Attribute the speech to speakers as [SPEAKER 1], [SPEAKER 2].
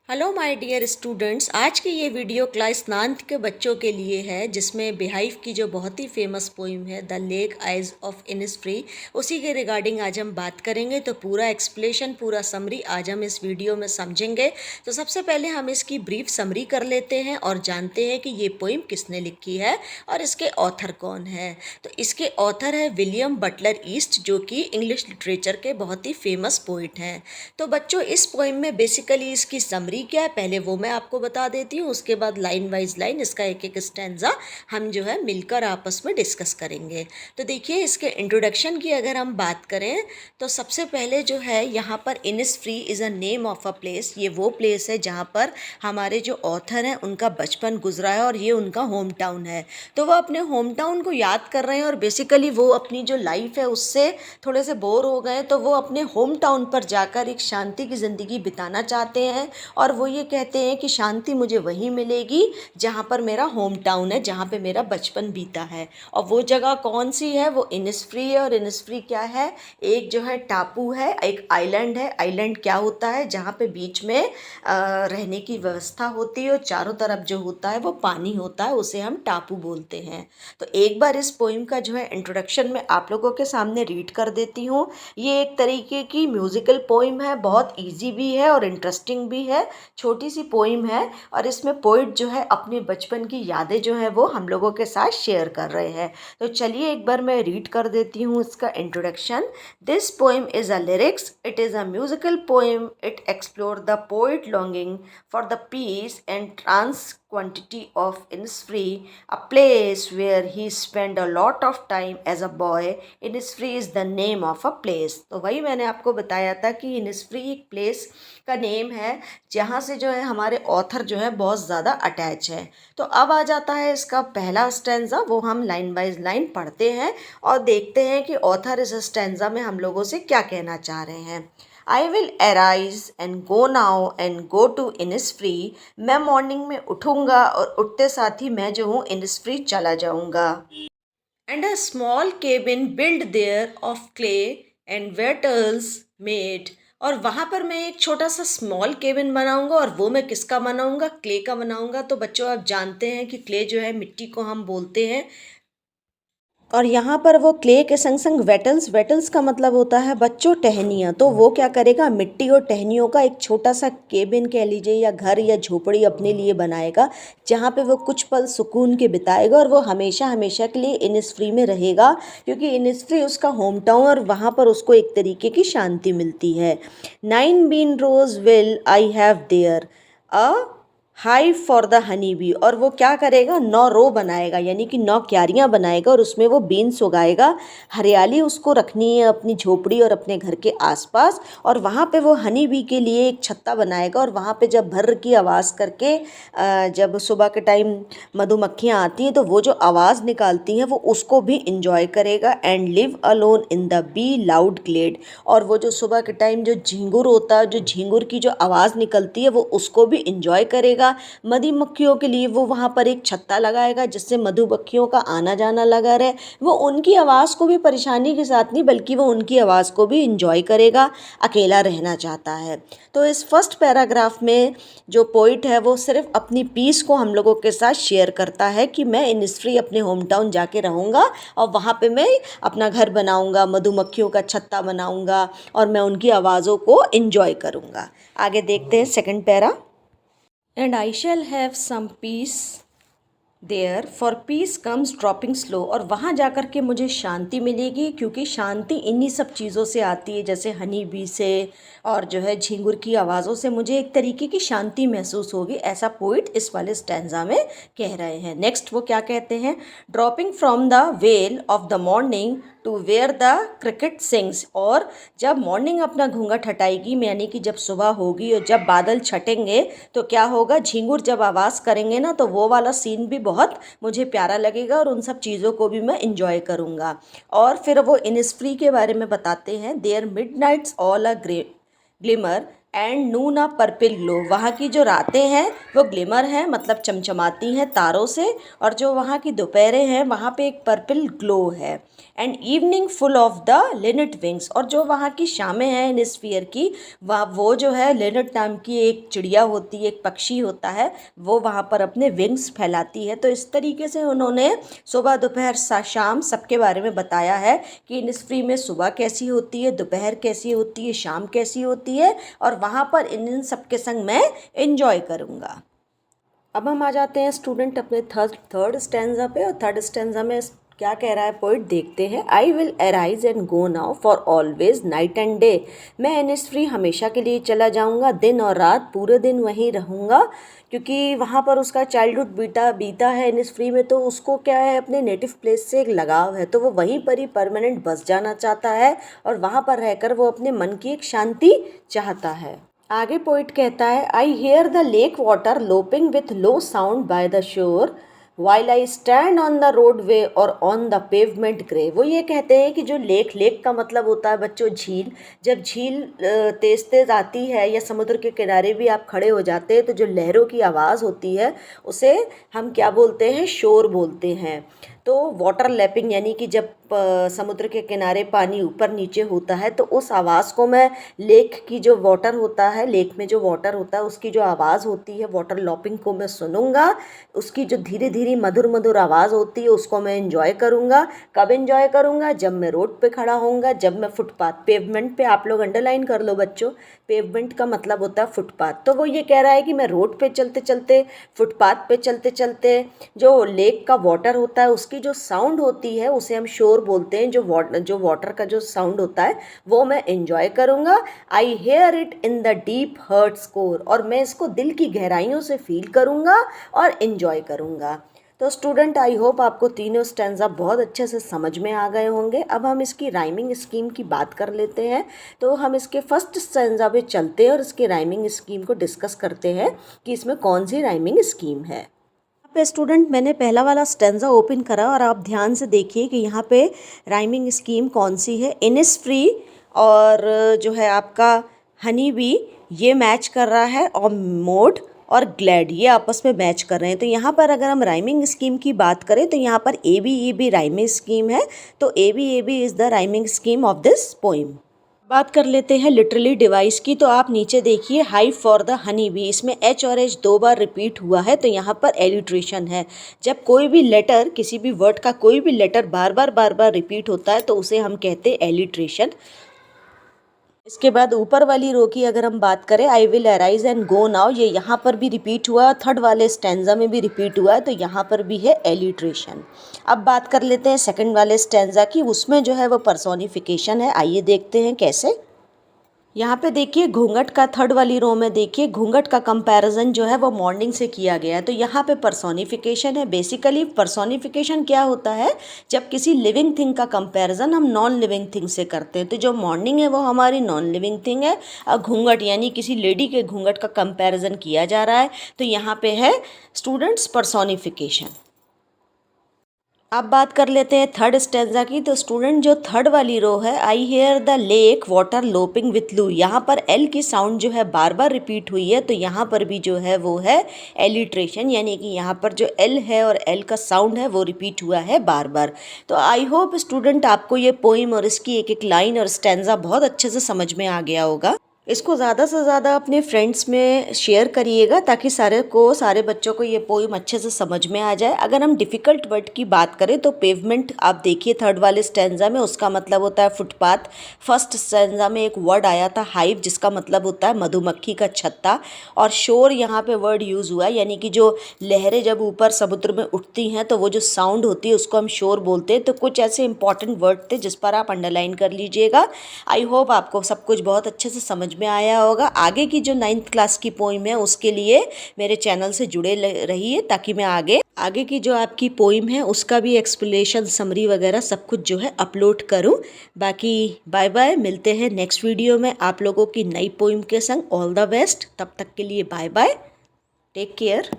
[SPEAKER 1] Hello my dear students. आज की ये वीडियो क्लास 9th के बच्चों के लिए है, जिसमें बिहाइव की जो बहुत ही फेमस पोइम है the lake eyes of Innisfree, उसी के रिगार्डिंग आज हम बात करेंगे। तो पूरा एक्सप्लेशन, पूरा समरी आज हम इस वीडियो में समझेंगे। तो सबसे पहले हम इसकी ब्रीफ समरी कर लेते हैं और जानते हैं कि ये पोइम किसने लिखी है और इसके ऑथर कौन है। तो इसके ऑथर है विलियम बटलर ईस्ट, जो कि इंग्लिश लिटरेचर के बहुत ही फेमस पोइट हैं। तो बच्चों, इस पोइम में बेसिकली इसकी समरी क्या है पहले वो मैं आपको बता देती हूँ, उसके बाद लाइन वाइज लाइन इसका एक एक स्टैंजा हम जो है मिलकर आपस में डिस्कस करेंगे। तो देखिए, इसके इंट्रोडक्शन की अगर हम बात करें तो सबसे पहले जो है यहाँ पर Innisfree is a name of a place. ये वो प्लेस है जहाँ पर हमारे जो ऑथर हैं उनका बचपन गुजरा है और ये उनका होम टाउन है। तो वो अपने होम टाउन को याद कर रहे हैं और बेसिकली वो अपनी जो लाइफ है उससे थोड़े से बोर हो गए, तो वो अपने होम टाउन पर जाकर एक शांति की ज़िंदगी बिताना चाहते हैं। और वो ये कहते हैं कि शांति मुझे वहीं मिलेगी जहाँ पर मेरा होम टाउन है, जहाँ पे मेरा बचपन बीता है। और वो जगह कौन सी है? वो इनिसफ्री है। और इनिसफ्री क्या है? एक जो है टापू है, एक आइलैंड है। आइलैंड क्या होता है? जहाँ पे बीच में रहने की व्यवस्था होती है और चारों तरफ जो होता है वो पानी होता है, उसे हम टापू बोलते हैं। तो एक बार इस पोइम का जो है इंट्रोडक्शन में आप लोगों के सामने रीड कर देती हूँ। ये एक तरीके की म्यूज़िकल पोइम है, बहुत इजी भी है और इंटरेस्टिंग भी है। छोटी सी पोइम है और इसमें पोइट जो है अपने बचपन की यादें जो है वो हम लोगों के साथ शेयर कर रहे हैं। तो चलिए एक बार मैं रीड कर देती हूँ इसका introduction. This poem is a lyrics, it is a musical poem, it explore the poet longing for the peace and trans quantity of Innisfree, a place where he spent a lot of time as a boy. Innisfree is the name of a place. तो वही मैंने आपको बताया था कि Innisfree एक place का name है जहाँ से जो है हमारे ऑथर जो है बहुत ज़्यादा अटैच है। तो अब आ जाता है इसका पहला स्टैंजा, वो हम लाइन बाइज लाइन पढ़ते हैं और देखते हैं कि ऑथर इस स्टैंजा में हम लोगों से क्या कहना चाह रहे हैं। I will arise and go now and go to Innisfree. मैं मॉर्निंग में उठूँगा और उठते साथ ही मैं जो हूँ इनिसफ्री चला जाऊँगा। And a small cabin built there of clay and wattles made. और वहाँ पर मैं एक छोटा सा स्मॉल केबिन बनाऊँगा और वो मैं किसका बनाऊँगा? क्ले का बनाऊँगा। तो बच्चों, आप जानते हैं कि क्ले जो है मिट्टी को हम बोलते हैं। और यहाँ पर वो क्ले के संग संग वेटल्स, वेटल्स का मतलब होता है बच्चों टहनियाँ। तो वो क्या करेगा? मिट्टी और टहनियों का एक छोटा सा केबिन कह लीजिए या घर या झोपड़ी अपने लिए बनाएगा, जहाँ पे वो कुछ पल सुकून के बिताएगा और वो हमेशा हमेशा के लिए इनिसफ्री में रहेगा, क्योंकि इनिसफ्री उसका होम टाउन और वहाँ पर उसको एक तरीके की शांति मिलती है। 9 bean rows will I have there a hive for the honey bee. और वो क्या करेगा? 9 रो बनाएगा, यानी कि 9 क्यारियाँ बनाएगा और उसमें वो बीन्स उगाएगा। हरियाली उसको रखनी है अपनी झोपड़ी और अपने घर के आसपास। और वहाँ पे वो हनी बी के लिए एक छत्ता बनाएगा और वहाँ पे जब भर्र की आवाज़ करके जब सुबह के टाइम मधुमक्खियाँ आती हैं तो वो जो आवाज़ निकालती हैं वो उसको भी इंजॉय करेगा। And live alone in the bee loud glade. और वो जो सुबह के टाइम जो झींगुर होता है, जो झींगुर की जो आवाज़ निकलती है, वो उसको भी इंजॉय करेगा। मधुमक्खियों के लिए वो वहाँ पर एक छत्ता लगाएगा जिससे मधुमक्खियों का आना जाना लगा रहे। वो उनकी आवाज़ को भी परेशानी के साथ नहीं, बल्कि वो उनकी आवाज़ को भी इंजॉय करेगा। अकेला रहना चाहता है। तो इस फर्स्ट पैराग्राफ में जो पोइट है वो सिर्फ अपनी पीस को हम लोगों के साथ शेयर करता है कि मैं इनिसफ्री अपने होम टाउन जाके रहूँगा और वहाँ पे मैं अपना घर बनाऊँगा, मधुमक्खियों का छत्ता बनाऊँगा और मैं उनकी आवाज़ों को इंजॉय करूँगा। आगे देखते हैं second para. And I shall have some peace there for peace comes dropping slow. और वहाँ जाकर के मुझे शांति मिलेगी, क्योंकि शांति इन्हीं सब चीज़ों से आती है, जैसे हनी बी से और जो है झींगुर की आवाज़ों से मुझे एक तरीके की शांति महसूस होगी। ऐसा पोइट इस वाले स्टैंजा में कह रहे हैं। नेक्स्ट वो क्या कहते हैं? Dropping from the veil of the morning to where the cricket sings. और जब मॉर्निंग अपना घूंघट हटाएगी, यानी कि जब सुबह होगी और जब बादल छटेंगे तो क्या होगा? झींगुर जब आवाज़ करेंगे ना, तो वो वाला सीन भी बहुत मुझे प्यारा लगेगा और उन सब चीज़ों को भी मैं इंजॉय करूँगा। और फिर वो इनिसफ्री के बारे में बताते हैं। There midnight's all a glimmer and noon a purple glow, वहाँ की जो रातें हैं वो ग्लिमर हैं, मतलब चमचमाती हैं तारों से, और जो वहाँ की दोपहरें हैं वहाँ पे एक पर्पल ग्लो है। And evening full of the linnet wings, और जो वहाँ की शामें हैं हेमिस्फीयर की, वह वो जो है लिनट नाम की एक चिड़िया होती है, एक पक्षी होता है, वो वहाँ पर अपने विंग्स फैलाती है। तो इस तरीके से उन्होंने सुबह दोपहर शाम सबके बारे में बताया है कि इनिसफ्री में सुबह कैसी होती है, दोपहर कैसी होती है, शाम कैसी होती है, और वहाँ पर इन सब के संग मैं एंजॉय करूँगा। अब हम आ जाते हैं स्टूडेंट अपने थर्ड स्टैंजा पे, और थर्ड स्टैंजा में क्या कह रहा है पोइट, देखते हैं। I will arise and go now for always night and day, मैं इनिसफ्री हमेशा के लिए चला जाऊंगा, दिन और रात पूरे दिन वहीं रहूंगा, क्योंकि वहाँ पर उसका चाइल्डहुड बीता है इनिसफ्री में, तो उसको क्या है अपने नेटिव प्लेस से एक लगाव है, तो वो वहीं पर ही परमानेंट बस जाना चाहता है, और वहाँ पर रहकर वो अपने मन की एक शांति चाहता है। आगे पोइट कहता है, I hear the lake water lapping with low sound by the shore while I stand on the roadway or on the pavement grey. वो ये कहते हैं कि जो लेक का मतलब होता है बच्चों झील, जब झील तेज तेज आती है या समुद्र के किनारे भी आप खड़े हो जाते हैं तो जो लहरों की आवाज़ होती है उसे हम क्या बोलते हैं, शोर बोलते हैं। तो वाटर लैपिंग यानी कि जब समुद्र के किनारे पानी ऊपर नीचे होता है तो उस आवाज़ को मैं, लेक की जो वाटर होता है, लेक में जो वाटर होता है उसकी जो आवाज़ होती है वाटर लॉपिंग को मैं सुनूंगा, उसकी जो धीरे धीरे मधुर मधुर आवाज़ होती है उसको मैं एंजॉय करूँगा। कब एंजॉय करूँगा, जब मैं रोड पे खड़ा होऊंगा, जब मैं फुटपाथ, पेवमेंट पे, आप लोग अंडरलाइन कर लो बच्चों, पेवमेंट का मतलब होता है फुटपाथ। तो वो ये कह रहा है कि मैं रोड पे चलते चलते, फुटपाथ पे चलते चलते जो लेक का वाटर होता है उसकी जो साउंड होती है उसे हम शोर बोलते हैं, जो वाटर का जो साउंड होता है वो मैं एंजॉय करूँगा। I hear it in the deep heart's core, और मैं इसको दिल की गहराइयों से फील करूँगा और एंजॉय करूँगा। तो स्टूडेंट आई होप आपको तीनों स्टैंजा बहुत अच्छे से समझ में आ गए होंगे। अब हम इसकी राइमिंग स्कीम की बात कर लेते हैं। तो हम इसके फर्स्ट स्टैंजा पे चलते हैं और इसकी राइमिंग स्कीम को डिस्कस करते हैं कि इसमें कौन सी राइमिंग स्कीम है। यहाँ पे स्टूडेंट मैंने पहला वाला स्टैंजा ओपन करा और आप ध्यान से देखिए कि यहाँ पे राइमिंग स्कीम कौन सी है। इनिसफ्री और जो है आपका हनी बी ये मैच कर रहा है, और मोड और ग्लैड ये आपस में मैच कर रहे हैं। तो यहाँ पर अगर हम राइमिंग स्कीम की बात करें तो यहाँ पर ए बी राइमिंग स्कीम है। तो A B is the rhyming scheme of this poem. बात कर लेते हैं लिटरली डिवाइस की। तो आप नीचे देखिए, high for the honey B, इसमें एच और एच दो बार रिपीट हुआ है, तो यहाँ पर एलिट्रेशन है। जब कोई भी लेटर, किसी भी वर्ड का कोई भी लेटर बार बार रिपीट होता है तो उसे हम कहते हैं एलिट्रेशन। इसके बाद ऊपर वाली रो की अगर हम बात करें, I will arise and go now, ये यहाँ पर भी रिपीट हुआ, थर्ड वाले स्टैंजा में भी रिपीट हुआ है, तो यहाँ पर भी है एलिट्रेशन। अब बात कर लेते हैं सेकंड वाले स्टैंजा की, उसमें जो है वो पर्सोनिफिकेशन है। आइए देखते हैं कैसे। यहाँ पे देखिए घूंघट का, थर्ड वाली रो में देखिए घूंघट का कंपैरिजन जो है वो मॉर्निंग से किया गया है, तो यहाँ पे पर्सोनिफिकेशन है। बेसिकली पर्सोनिफिकेशन क्या होता है, जब किसी लिविंग थिंग का कंपैरिजन हम नॉन लिविंग थिंग से करते हैं, तो जो मॉर्निंग है वो हमारी नॉन लिविंग थिंग है, और घूंघट यानी किसी लेडी के घूंघट का कंपैरिजन किया जा रहा है, तो यहाँ पे है स्टूडेंट्स पर्सोनिफिकेशन। अब बात कर लेते हैं थर्ड स्टैंजा की। तो स्टूडेंट जो थर्ड वाली रो है, I hear the lake water lapping with low, यहाँ पर एल की साउंड जो है बार बार रिपीट हुई है, तो यहाँ पर भी जो है वो है एलिट्रेशन, यानी कि यहाँ पर जो एल है और एल का साउंड है वो रिपीट हुआ है बार बार। तो आई होप स्टूडेंट आपको ये पोइम और इसकी एक एक लाइन और स्टैंजा बहुत अच्छे से समझ में आ गया होगा। इसको ज़्यादा से ज़्यादा अपने फ्रेंड्स में शेयर करिएगा ताकि सारे बच्चों को ये पोइम अच्छे से समझ में आ जाए। अगर हम डिफ़िकल्ट वर्ड की बात करें तो पेवमेंट आप देखिए थर्ड वाले स्टैंजा में, उसका मतलब होता है फुटपाथ। फर्स्ट स्टैंजा में एक वर्ड आया था हाइव, जिसका मतलब होता है मधुमक्खी का छत्ता, और शोर यहाँ पे वर्ड यूज़ हुआ है, यानी कि जो लहरें जब ऊपर समुद्र में उठती हैं तो वो जो साउंड होती है उसको हम शोर बोलते हैं। तो कुछ ऐसे इंपॉर्टेंट वर्ड थे जिस पर आप अंडरलाइन कर लीजिएगा। आई होप आपको सब कुछ बहुत अच्छे से समझ में आया होगा। आगे की जो 9th क्लास की पोइम है उसके लिए मेरे चैनल से जुड़े रहिए, ताकि मैं आगे की जो आपकी पोइम है उसका भी एक्सप्लेनेशन, समरी वगैरह सब कुछ जो है अपलोड करूं। बाकी बाय बाय, मिलते हैं नेक्स्ट वीडियो में आप लोगों की नई पोइम के संग। ऑल द बेस्ट, तब तक के लिए बाय बाय, टेक केयर।